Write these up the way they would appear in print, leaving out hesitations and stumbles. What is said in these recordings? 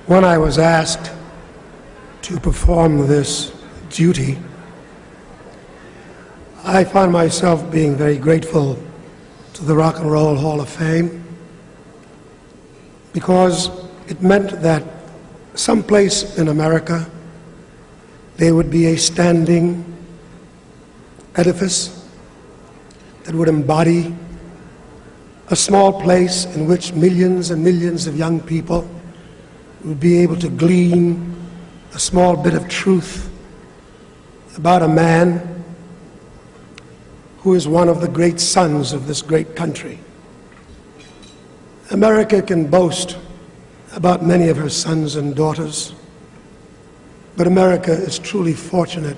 When I was asked to perform this duty, I found myself being very grateful to the Rock and Roll Hall of Fame, because it meant that someplace in America there would be a standing edifice that would embody a small place in which millions and millions of young people would be able to glean a small bit of truth about a man who is one of the great sons of this great country. America can boast about many of her sons and daughters, but America is truly fortunate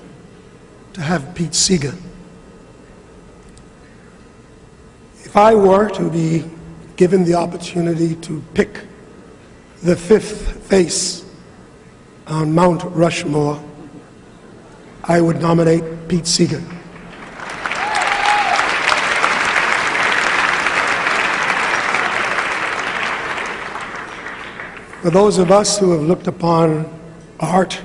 to have Pete Seeger. If I were to be given the opportunity to pick the fifth face on Mount Rushmore, I would nominate Pete Seeger. For those of us who have looked upon art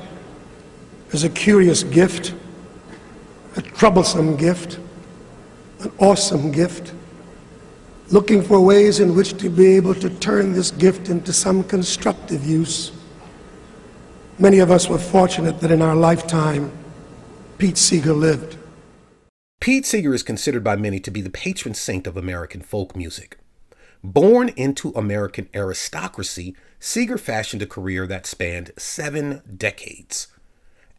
as a curious gift, a troublesome gift, an awesome gift, looking for ways in which to be able to turn this gift into some constructive use, many of us were fortunate that in our lifetime, Pete Seeger lived. Pete Seeger is considered by many to be the patron saint of American folk music. Born into American aristocracy, Seeger fashioned a career that spanned 7 decades.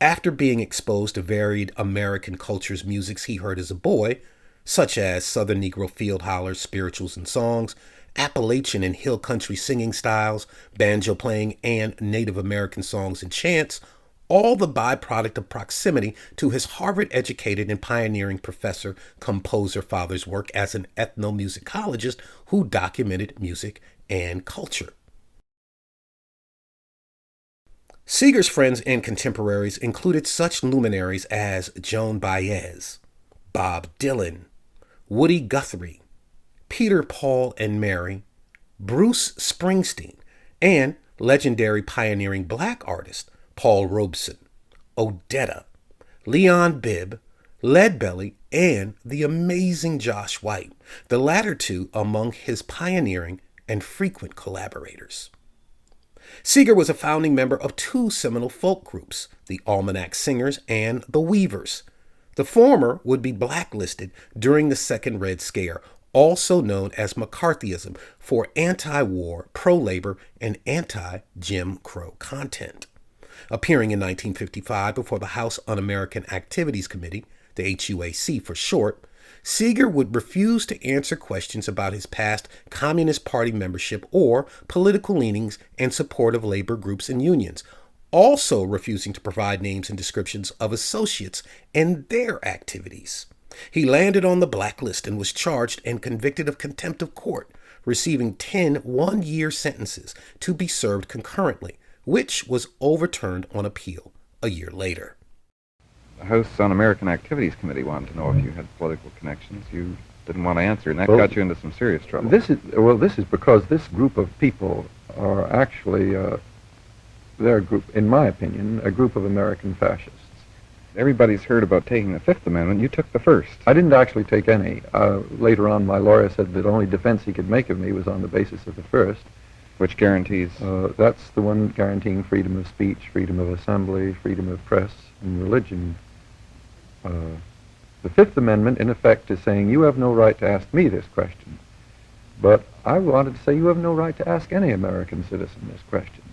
After being exposed to varied American culture's musics he heard as a boy, such as Southern Negro field hollers, spirituals, and songs, Appalachian and hill country singing styles, banjo playing, and Native American songs and chants, all the byproduct of proximity to his Harvard-educated and pioneering professor-composer father's work as an ethnomusicologist who documented music and culture. Seeger's friends and contemporaries included such luminaries as Joan Baez, Bob Dylan, Woody Guthrie, Peter, Paul, and Mary, Bruce Springsteen, and legendary pioneering black artist Paul Robeson, Odetta, Leon Bibb, Leadbelly, and the amazing Josh White, the latter two among his pioneering and frequent collaborators. Seeger was a founding member of 2 seminal folk groups, the Almanac Singers and the Weavers. The former would be blacklisted during the Second Red Scare, also known as McCarthyism, for anti-war, pro-labor, and anti-Jim Crow content. Appearing in 1955 before the House Un-American Activities Committee, the HUAC for short, Seeger would refuse to answer questions about his past Communist Party membership or political leanings and support of labor groups and unions, also refusing to provide names and descriptions of associates and their activities. He landed on the blacklist and was charged and convicted of contempt of court, receiving 10 one-year sentences to be served concurrently, which was overturned on appeal a year later. The House Un-American Activities Committee wanted to know if you had political connections. You didn't want to answer, and that got you into some serious trouble. This is because this group of people are actually, they're a group, in my opinion, a group of American fascists. Everybody's heard about taking the Fifth Amendment. You took the first. I didn't actually take any. Later on, my lawyer said that the only defense he could make of me was on the basis of the first. Which guarantees? That's the one guaranteeing freedom of speech, freedom of assembly, freedom of press, and religion. The Fifth Amendment, in effect, is saying you have no right to ask me this question. But I wanted to say you have no right to ask any American citizen this question.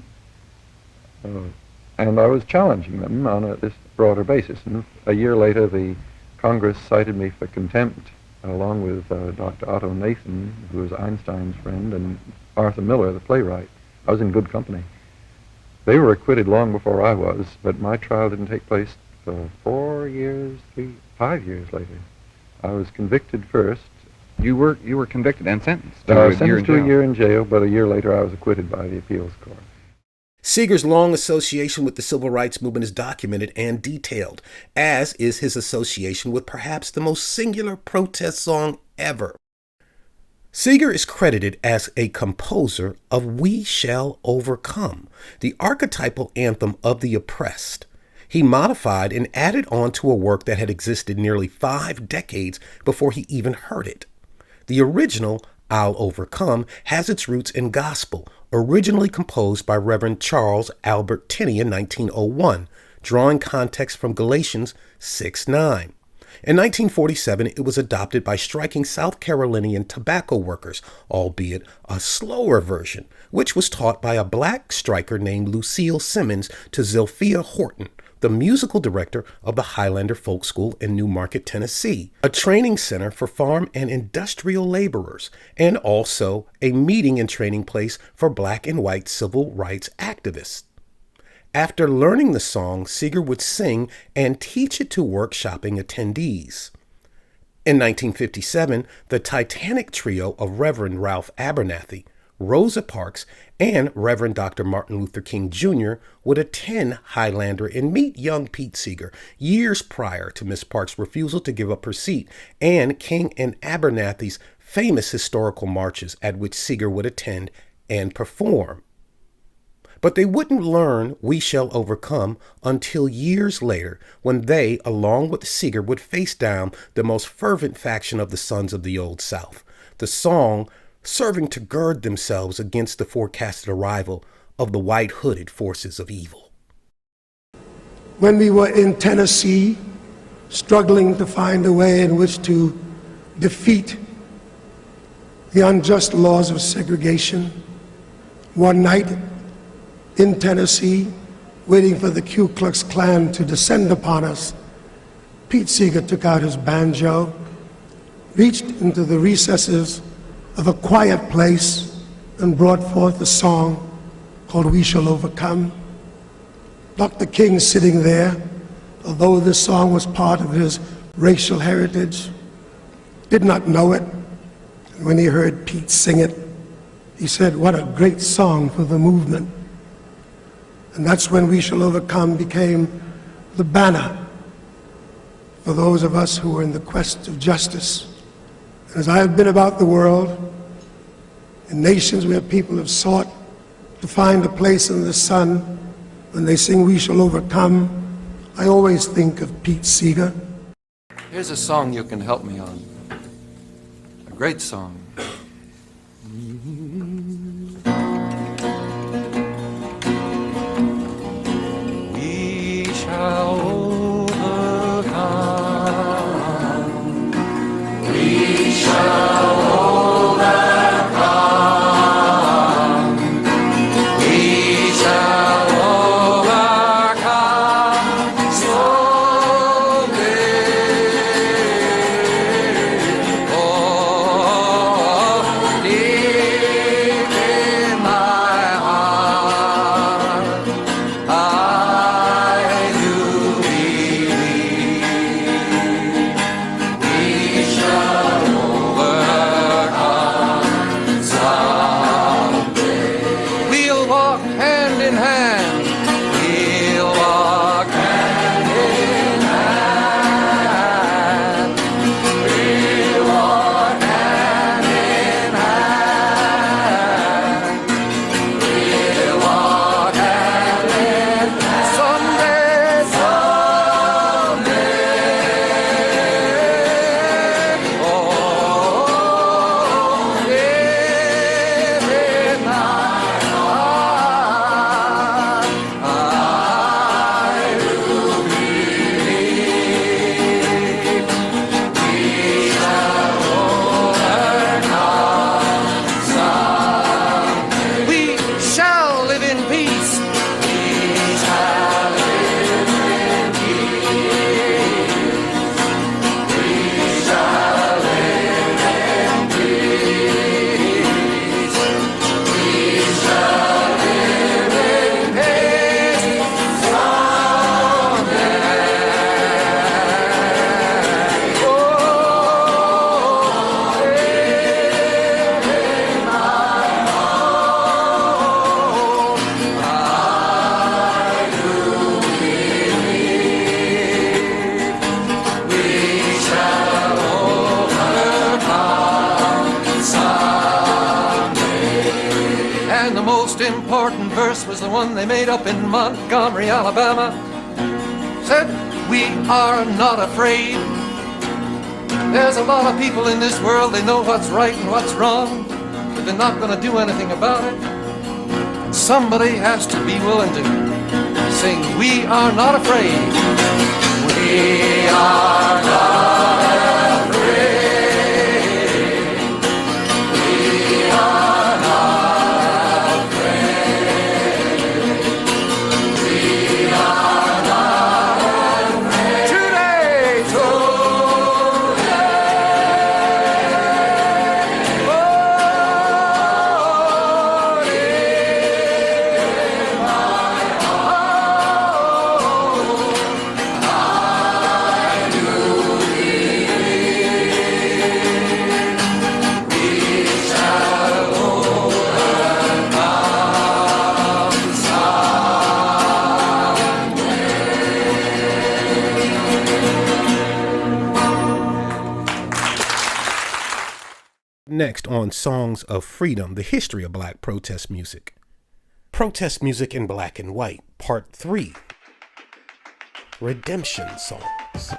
And I was challenging them on this broader basis. And a year later, the Congress cited me for contempt, along with Dr. Otto Nathan, who was Einstein's friend, and Arthur Miller, the playwright. I was in good company. They were acquitted long before I was, but my trial didn't take place for 5 years later. I was convicted first. You were convicted and sentenced. Sentenced to a year in jail, but a year later I was acquitted by the appeals court. Seeger's long association with the civil rights movement is documented and detailed, as is his association with perhaps the most singular protest song ever. Seeger is credited as a composer of We Shall Overcome, the archetypal anthem of the oppressed. He modified and added on to a work that had existed nearly 5 decades before he even heard it. The original, I'll Overcome, has its roots in gospel, originally composed by Reverend Charles Albert Tenney in 1901, drawing context from Galatians 6:9. In 1947, it was adopted by striking South Carolinian tobacco workers, albeit a slower version, which was taught by a black striker named Lucille Simmons to Zilphia Horton, the musical director of the Highlander Folk School in Newmarket, Tennessee, a training center for farm and industrial laborers, and also a meeting and training place for black and white civil rights activists. After learning the song, Seeger would sing and teach it to workshopping attendees. In 1957, the Titanic trio of Reverend Ralph Abernathy, Rosa Parks, and Reverend Dr. Martin Luther King Jr. would attend Highlander and meet young Pete Seeger years prior to Miss Parks' refusal to give up her seat and King and Abernathy's famous historical marches at which Seeger would attend and perform. But they wouldn't learn We Shall Overcome until years later, when they, along with Seeger, would face down the most fervent faction of the Sons of the Old South, the song serving to gird themselves against the forecasted arrival of the white-hooded forces of evil. When we were in Tennessee, struggling to find a way in which to defeat the unjust laws of segregation, one night in Tennessee, waiting for the Ku Klux Klan to descend upon us, Pete Seeger took out his banjo, reached into the recesses of a quiet place, and brought forth a song called We Shall Overcome. Dr. King, sitting there, although this song was part of his racial heritage, did not know it. And when he heard Pete sing it, he said, "What a great song for the movement." And that's when We Shall Overcome became the banner for those of us who were in the quest of justice. And as I have been about the world, in nations where people have sought to find a place in the sun, when they sing We Shall Overcome, I always think of Pete Seeger. Here's a song you can help me on. A great song. We shall overcome. We shall overcome. We shall overcome someday. Oh, deep in my heart, I do believe we shall overcome someday. We'll walk hand in hand. We'll walk hand in hand. We'll walk hand in hand. We'll walk hand in hand. Someday, someday. Oh, deep in my heart, important verse was the one they made up in Montgomery, Alabama. Said, we are not afraid. There's a lot of people in this world, they know what's right and what's wrong, but they're not going to do anything about it. Somebody has to be willing to sing, we are not afraid. We are not afraid. We are not afraid. We are not afraid. Today, Next on Songs of Freedom, the history of black protest music. Protest music in black and white, part 3. Redemption songs.